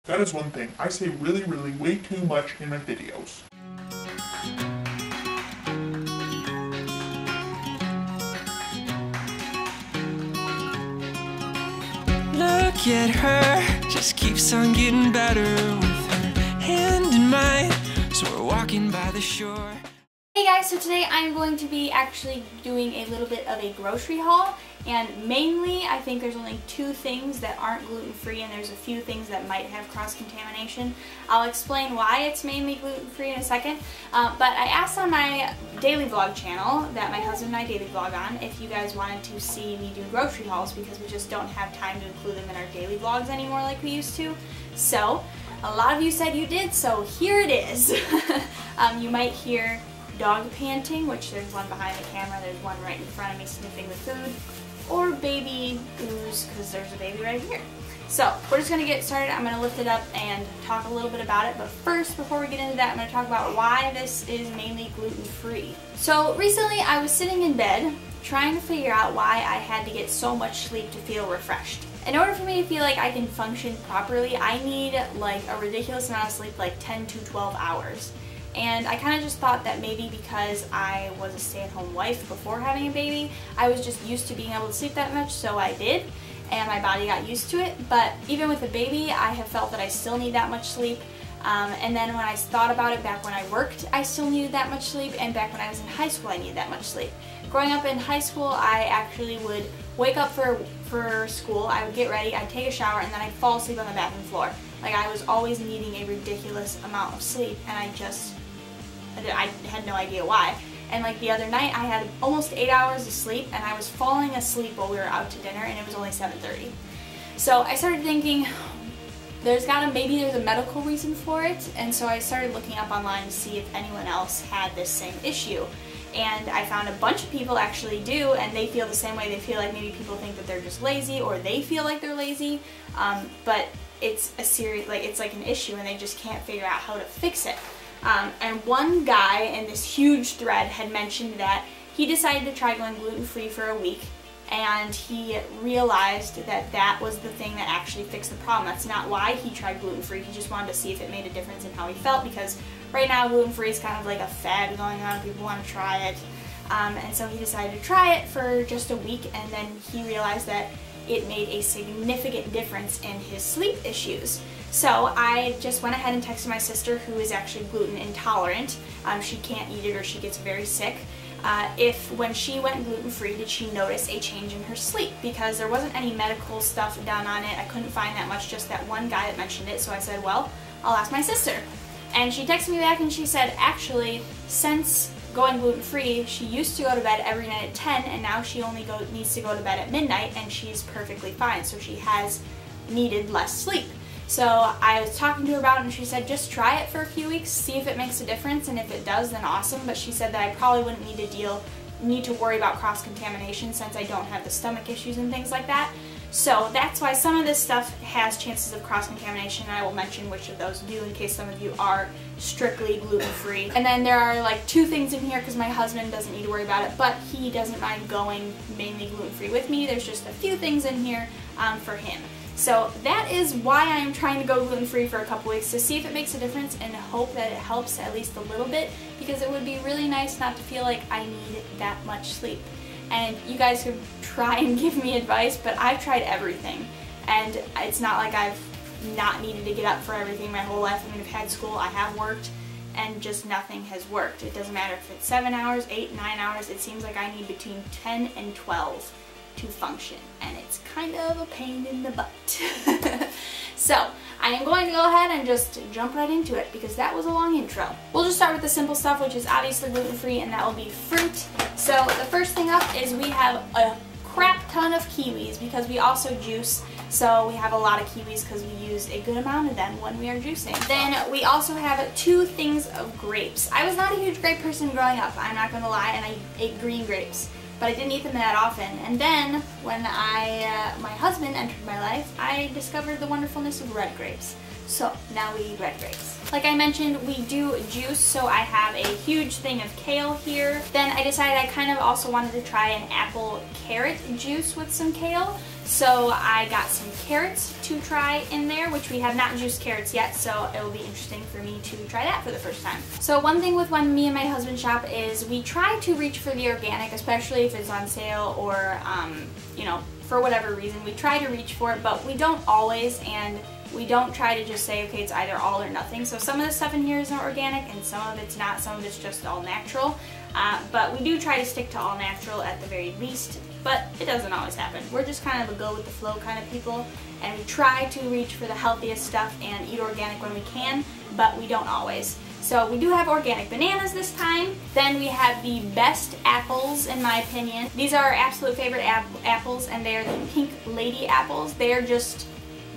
That is one thing. I say really way too much in my videos. Look at her, just keeps on getting better with her hand in mine, so we're walking by the shore. Hey guys, so today I'm going to be actually doing a little bit of a grocery haul, and mainly I think there's only two things that aren't gluten-free and there's a few things that might have cross-contamination. I'll explain why it's mainly gluten-free in a second, but I asked on my daily vlog channel that my husband and I daily vlog on if you guys wanted to see me do grocery hauls because we just don't have time to include them in our daily vlogs anymore like we used to. So a lot of you said you did, so here it is. You might hear dog panting, which there's one behind the camera, there's one right in front of me sniffing the food, or baby ooze, because there's a baby right here. So we're just going to get started. I'm going to lift it up and talk a little bit about it, but first, before we get into that, I'm going to talk about why this is mainly gluten-free. So recently I was sitting in bed trying to figure out why I had to get so much sleep to feel refreshed. In order for me to feel like I can function properly, I need like a ridiculous amount of sleep, like 10 to 12 hours. And I kind of just thought that maybe because I was a stay-at-home wife before having a baby, I was just used to being able to sleep that much, so I did, and my body got used to it. But even with a baby, I have felt that I still need that much sleep. And then when I thought about it, back when I worked, I still needed that much sleep, and back when I was in high school, I needed that much sleep. Growing up in high school, I actually would wake up for school, I would get ready, I'd take a shower, and then I'd fall asleep on the bathroom floor. Like, I was always needing a ridiculous amount of sleep, and I had no idea why. And like the other night I had almost 8 hours of sleep and I was falling asleep while we were out to dinner and it was only 7:30. So I started thinking maybe there's a medical reason for it, and so I started looking up online to see if anyone else had this same issue. And I found a bunch of people actually do, and they feel the same way. They feel like maybe people think that they're just lazy, or they feel like they're lazy, but it's a serious, like it's like an issue and they just can't figure out how to fix it. And one guy in this huge thread had mentioned that he decided to try going gluten-free for a week, and he realized that that was the thing that actually fixed the problem. That's not why he tried gluten-free. He just wanted to see if it made a difference in how he felt, because right now gluten-free is kind of like a fad going on. People want to try it. And so he decided to try it for just a week, and then he realized that it made a significant difference in his sleep issues. So I just went ahead and texted my sister, who is actually gluten intolerant. She can't eat it or she gets very sick. If when she went gluten-free, did she notice a change in her sleep? Because there wasn't any medical stuff done on it. I couldn't find that much, just that one guy that mentioned it. So I said, well, I'll ask my sister. And she texted me back and she said, actually, since going gluten-free, she used to go to bed every night at 10, and now she only needs to go to bed at midnight, and she's perfectly fine. So she has needed less sleep. So I was talking to her about it, and she said just try it for a few weeks, see if it makes a difference, and if it does, then awesome. But she said that I probably wouldn't need to worry about cross-contamination since I don't have the stomach issues and things like that. So that's why some of this stuff has chances of cross-contamination, and I will mention which of those do in case some of you are strictly gluten-free. And then there are like two things in here because my husband doesn't need to worry about it, but he doesn't mind going mainly gluten-free with me. There's just a few things in here for him. So that is why I am trying to go gluten-free for a couple weeks, to see if it makes a difference and hope that it helps at least a little bit, because it would be really nice not to feel like I need that much sleep. And you guys could try and give me advice, but I've tried everything, and it's not like I've not needed to get up for everything my whole life. I mean, I've had school, I have worked, and just nothing has worked. It doesn't matter if it's 7 hours, 8, 9 hours, it seems like I need between 10 and 12 to function, and it's kind of a pain in the butt. So I am going to go ahead and just jump right into it because that was a long intro. We'll just start with the simple stuff, which is obviously gluten-free, and that will be fruit. So the first thing up is we have a crap ton of kiwis because we also juice. So we have a lot of kiwis because we use a good amount of them when we are juicing. Then we also have 2 things of grapes. I was not a huge grape person growing up, I'm not going to lie, and I ate green grapes, but I didn't eat them that often. And then when my husband entered my life, I discovered the wonderfulness of red grapes. So now we eat red grapes. Like I mentioned, we do juice, so I have a huge thing of kale here. Then I decided I kind of also wanted to try an apple carrot juice with some kale. So I got some carrots to try in there, which we have not juiced carrots yet, so it will be interesting for me to try that for the first time. So one thing with when me and my husband shop is we try to reach for the organic, especially if it's on sale or, you know, for whatever reason. We try to reach for it, but we don't always, and we don't try to just say, okay, it's either all or nothing. So some of the stuff in here is organic and some of it's not, some of it's just all natural. But we do try to stick to all natural at the very least, but it doesn't always happen. We're just kind of a go with the flow kind of people, and we try to reach for the healthiest stuff and eat organic when we can, but we don't always. So we do have organic bananas this time. Then we have the best apples, in my opinion. These are our absolute favorite apples, and they are the pink lady apples. They are just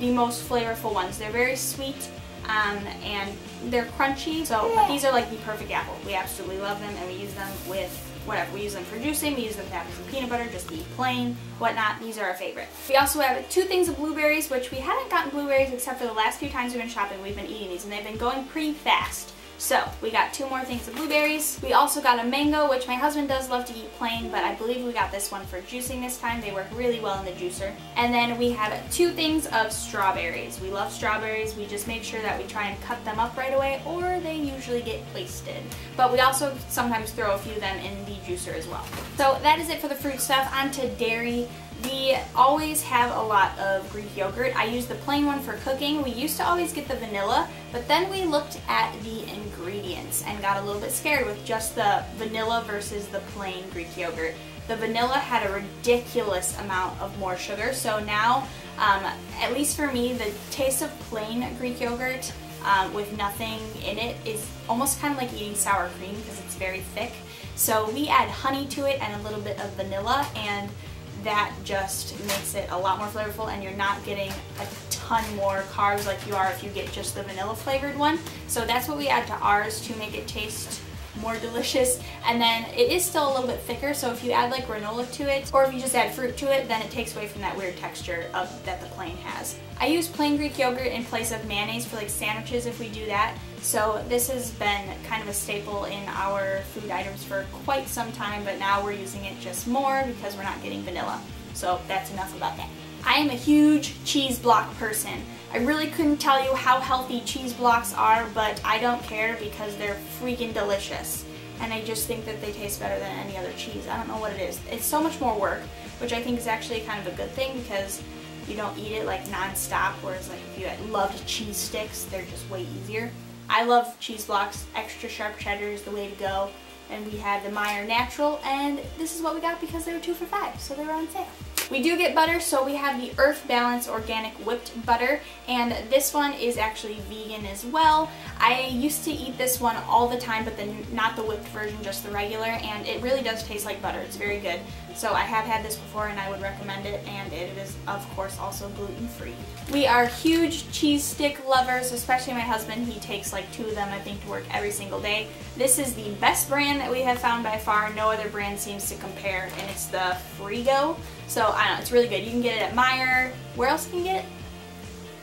the most flavorful ones. They're very sweet and they're crunchy. So but these are like the perfect apple. We absolutely love them, and we use them with whatever. We use them for juicing, we use them to have some peanut butter, just to eat plain, whatnot. These are our favorite. We also have 2 things of blueberries, which we haven't gotten blueberries except for the last few times we've been shopping. We've been eating these, and they've been going pretty fast. So we got 2 more things of blueberries. We also got a mango, which my husband does love to eat plain, but I believe we got this one for juicing this time. They work really well in the juicer. And then we have 2 things of strawberries. We love strawberries. We just make sure that we try and cut them up right away, or they usually get wasted. But we also sometimes throw a few of them in the juicer as well. So that is it for the fruit stuff. On to dairy. We always have a lot of Greek yogurt. I use the plain one for cooking. We used to always get the vanilla, but then we looked at the ingredients and got a little bit scared with just the vanilla versus the plain Greek yogurt. The vanilla had a ridiculous amount of more sugar, so now, at least for me, the taste of plain Greek yogurt with nothing in it is almost kind of like eating sour cream because it's very thick. So we add honey to it and a little bit of vanilla, and that just makes it a lot more flavorful, and you're not getting a ton more carbs like you are if you get just the vanilla flavored one. So that's what we add to ours to make it taste more delicious. And then it is still a little bit thicker, so if you add like granola to it, or if you just add fruit to it, then it takes away from that weird texture that the plain has. I use plain Greek yogurt in place of mayonnaise for like sandwiches if we do that. So this has been kind of a staple in our food items for quite some time, but now we're using it just more because we're not getting vanilla. So that's enough about that. I am a huge cheese block person. I really couldn't tell you how healthy cheese blocks are, but I don't care because they're freaking delicious. And I just think that they taste better than any other cheese. I don't know what it is. It's so much more work, which I think is actually kind of a good thing because you don't eat it like non-stop, whereas like if you loved cheese sticks, they're just way easier. I love cheese blocks. Extra sharp cheddar is the way to go. And we had the Meyer Natural, and this is what we got because they were 2 for $5, so they were on sale. We do get butter, so we have the Earth Balance Organic Whipped Butter, and this one is actually vegan as well. I used to eat this one all the time, but then not the whipped version, just the regular, and it really does taste like butter. It's very good. So I have had this before and I would recommend it, and it is of course also gluten-free. We are huge cheese stick lovers, especially my husband. He takes like 2 of them, I think, to work every single day. This is the best brand that we have found by far. No other brand seems to compare, and it's the Frigo. So I don't know, it's really good. You can get it at Meyer. Where else can you get it?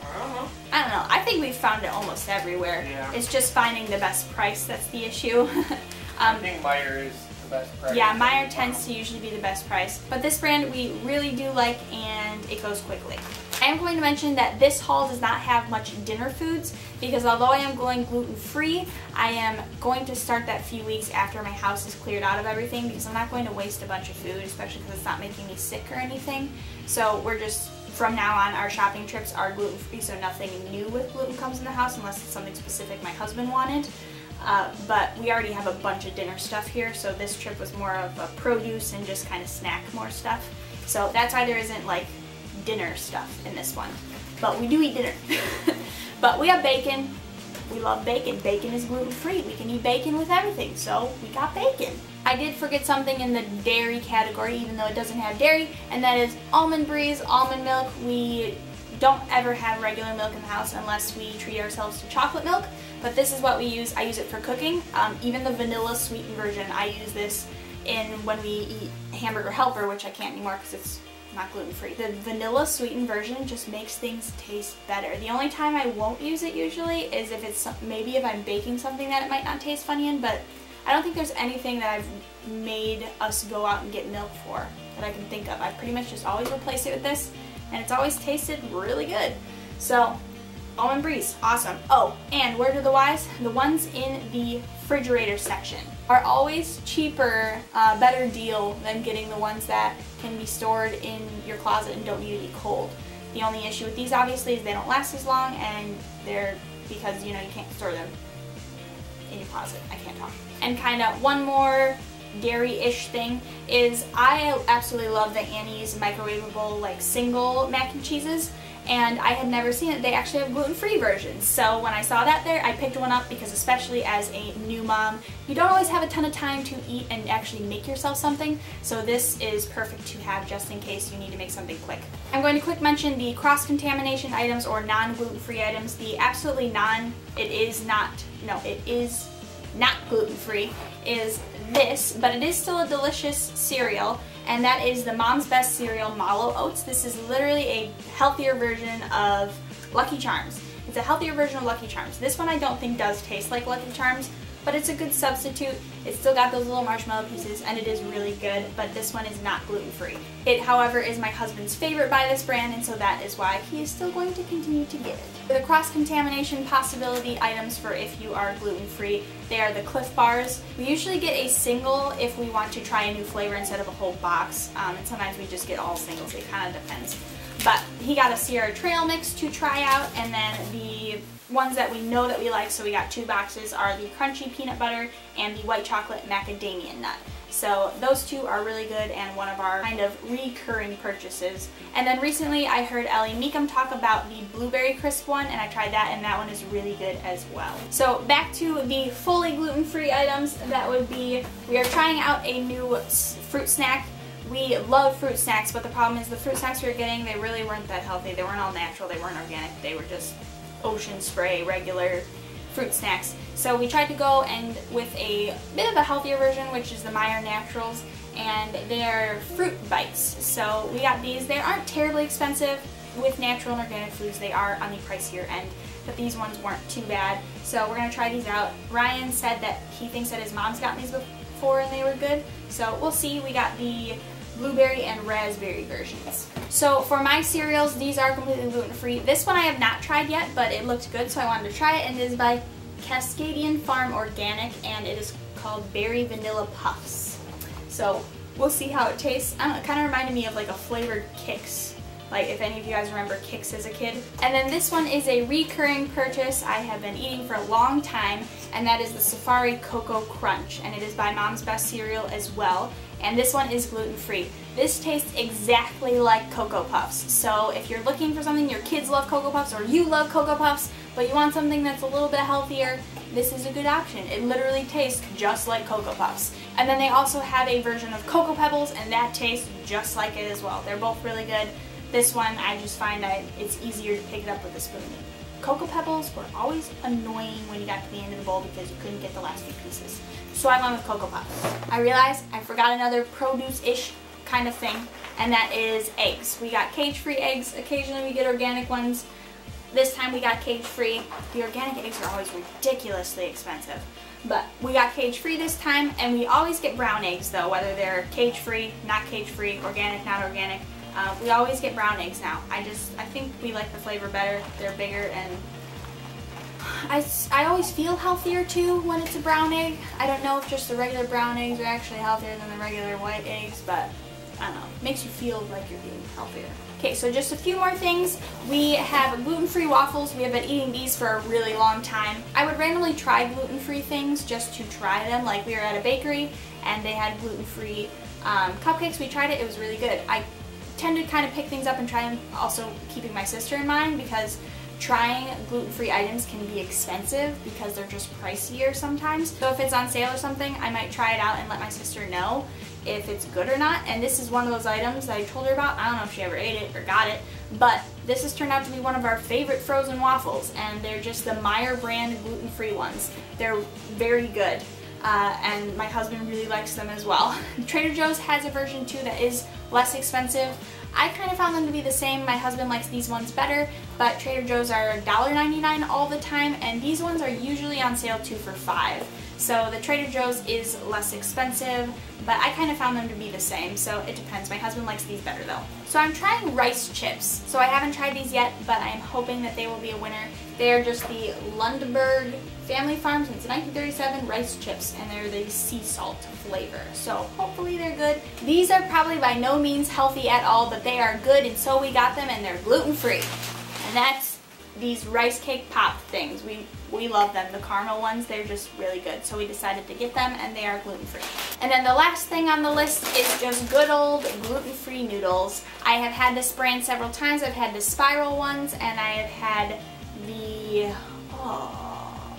I don't know. I think we've found it almost everywhere. Yeah. It's just finding the best price that's the issue. I think Meyer is the best price. Yeah, Meyer tends to usually be the best price. But this brand we really do like, and it goes quickly. I am going to mention that this haul does not have much dinner foods because although I am going gluten-free, I am going to start that few weeks after my house is cleared out of everything because I'm not going to waste a bunch of food, especially because it's not making me sick or anything. So we're just, from now on, our shopping trips are gluten-free, so nothing new with gluten comes in the house unless it's something specific my husband wanted. But we already have a bunch of dinner stuff here, so this trip was more of a produce and just kind of snack more stuff. So that's why there isn't like dinner stuff in this one, but we do eat dinner. But we have bacon. We love bacon. Bacon is gluten-free. We can eat bacon with everything, so we got bacon. I did forget something in the dairy category, even though it doesn't have dairy, and that is almond breeze, almond milk. We don't ever have regular milk in the house unless we treat ourselves to chocolate milk, but this is what we use. I use it for cooking. Even the vanilla sweetened version, I use this in when we eat hamburger helper, which I can't anymore because it's not gluten-free. The vanilla sweetened version just makes things taste better. The only time I won't use it usually is if it's maybe if I'm baking something that it might not taste funny in, but I don't think there's anything that I've made us go out and get milk for that I can think of. I pretty much just always replace it with this, and it's always tasted really good. So Almond Breeze, awesome. Oh, and word of the wise, the ones in the refrigerator section are always cheaper, better deal than getting the ones that can be stored in your closet and don't need to be cold. The only issue with these obviously is they don't last as long, and they're, because you know you can't store them in your closet. I can't talk. And kind of one more dairy-ish thing is I absolutely love the Annie's microwavable like single mac and cheeses, and I had never seen it. They actually have gluten-free versions. So when I saw that there, I picked one up because especially as a new mom, you don't always have a ton of time to eat and actually make yourself something. So this is perfect to have just in case you need to make something quick. I'm going to quick mention the cross-contamination items or non-gluten-free items. The absolutely it is not gluten-free is this, but it is still a delicious cereal, and that is the Mom's Best cereal Mallow Oats. This is literally a healthier version of Lucky Charms. It's a healthier version of Lucky Charms. This one I don't think does taste like Lucky Charms, but it's a good substitute. It's still got those little marshmallow pieces, and it is really good, but this one is not gluten-free. It, however, is my husband's favorite by this brand, and so that is why he is still going to continue to get it. The cross-contamination possibility items for if you are gluten-free, they are the Cliff Bars. We usually get a single if we want to try a new flavor instead of a whole box, and sometimes we just get all singles. It kind of depends. But he got a Sierra Trail mix to try out, and then the ones that we know that we like, so we got 2 boxes, are the crunchy peanut butter and the white chocolate macadamia nut. So those 2 are really good and one of our kind of recurring purchases. And then recently I heard Ellie Meekum talk about the blueberry crisp one, and I tried that, and that one is really good as well. So back to the fully gluten-free items, that would be, we are trying out a new fruit snack. We love fruit snacks, but the problem is the fruit snacks we were getting, they really weren't that healthy. They weren't all natural, they weren't organic, they were just Ocean Spray regular fruit snacks. So we tried to go and with a bit of a healthier version, which is the Meyer Naturals, and they're fruit bites. So we got these. They aren't terribly expensive. With natural and organic foods, they are on the pricier end, but these ones weren't too bad. So we're going to try these out. Ryan said that he thinks that his mom's gotten these before and they were good. So we'll see. We got the blueberry and raspberry versions. So for my cereals, these are completely gluten-free. This one I have not tried yet, but it looked good, so I wanted to try it, and it is by Cascadian Farm Organic, and it is called Berry Vanilla Puffs. So we'll see how it tastes. I don't know, it kind of reminded me of like a flavored Kix, like if any of you guys remember Kix as a kid. And then this one is a recurring purchase I have been eating for a long time, and that is the Safari Cocoa Crunch, and it is by Mom's Best cereal as well. And this one is gluten-free. This tastes exactly like Cocoa Puffs. So if you're looking for something, your kids love Cocoa Puffs or you love Cocoa Puffs, but you want something that's a little bit healthier, this is a good option. It literally tastes just like Cocoa Puffs. And then they also have a version of Cocoa Pebbles, and that tastes just like it as well. They're both really good. This one, I just find that it's easier to pick it up with a spoon. Cocoa Pebbles were always annoying when you got to the end of the bowl because you couldn't get the last few pieces. So I went with Cocoa Puffs. I realized I forgot another produce-ish kind of thing, and that is eggs. We got cage-free eggs. Occasionally we get organic ones. This time we got cage-free. The organic eggs are always ridiculously expensive, but we got cage-free this time, and we always get brown eggs though, whether they're cage-free, not cage-free, organic, not organic. We always get brown eggs now. I think we like the flavor better. They're bigger, and I always feel healthier too when it's a brown egg. I don't know if just the regular brown eggs are actually healthier than the regular white eggs, but I don't know. It makes you feel like you're being healthier. Okay, so just a few more things. We have gluten-free waffles. We have been eating these for a really long time. I would randomly try gluten-free things just to try them. Like we were at a bakery and they had gluten-free cupcakes. We tried it. It was really good. I tend to kind of pick things up and try them, also keeping my sister in mind, because trying gluten-free items can be expensive because they're just pricier sometimes. So if it's on sale or something, I might try it out and let my sister know if it's good or not. And this is one of those items that I told her about. I don't know if she ever ate it or got it, but this has turned out to be one of our favorite frozen waffles, and they're just the Meyer brand gluten-free ones. They're very good. And my husband really likes them as well. Trader Joe's has a version too that is less expensive. I kind of found them to be the same. My husband likes these ones better. but Trader Joe's are $1.99 all the time, and these ones are usually on sale 2 for $5. So the Trader Joe's is less expensive, but I kind of found them to be the same, so it depends. My husband likes these better though. So I'm trying rice chips. So I haven't tried these yet, but I'm hoping that they will be a winner. They are just the Lundberg Family Farm since 1937 rice chips, and they're the sea salt flavor. So hopefully they're good. These are probably by no means healthy at all, but they are good, and so we got them, and they're gluten-free. And that's these rice cake pop things. We love them. The caramel ones, they're just really good. So we decided to get them, and they are gluten-free. And then the last thing on the list is just good old gluten-free noodles. I have had this brand several times. I've had the spiral ones, and I have had the,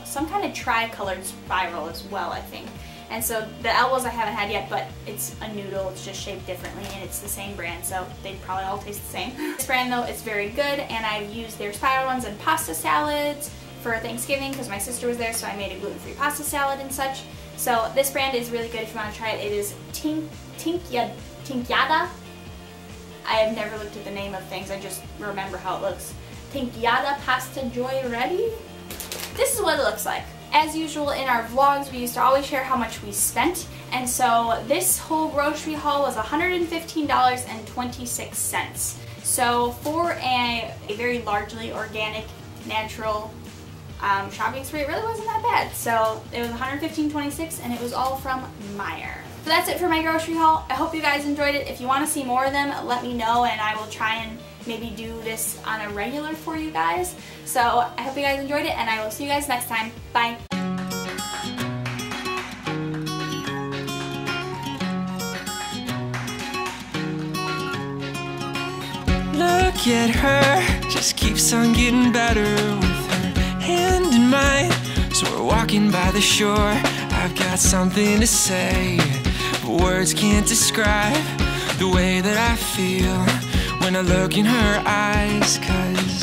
some kind of tri-colored spiral as well, I think. And so the elbows I haven't had yet, but it's a noodle, it's just shaped differently, and it's the same brand, so they probably all taste the same. This brand though, it's very good, and I've used their spiral ones in pasta salads for Thanksgiving because my sister was there, so I made a gluten-free pasta salad and such. So this brand is really good if you want to try it. It is Tinkyada. I have never looked at the name of things, I just remember how it looks. Tinkyada Pasta Joy Ready? This is what it looks like. As usual in our vlogs, we used to always share how much we spent, and so this whole grocery haul was $115.26. So for a very largely organic, natural shopping spree, it really wasn't that bad. So it was $115.26, and it was all from Meijer. So that's it for my grocery haul. I hope you guys enjoyed it. If you want to see more of them, let me know, and I will try and maybe do this on a regular for you guys. So I hope you guys enjoyed it, and I will see you guys next time. Bye. Look at her, just keeps on getting better with her hand in mine. So we're walking by the shore. I've got something to say, but words can't describe the way that I feel when I look in her eyes, 'cause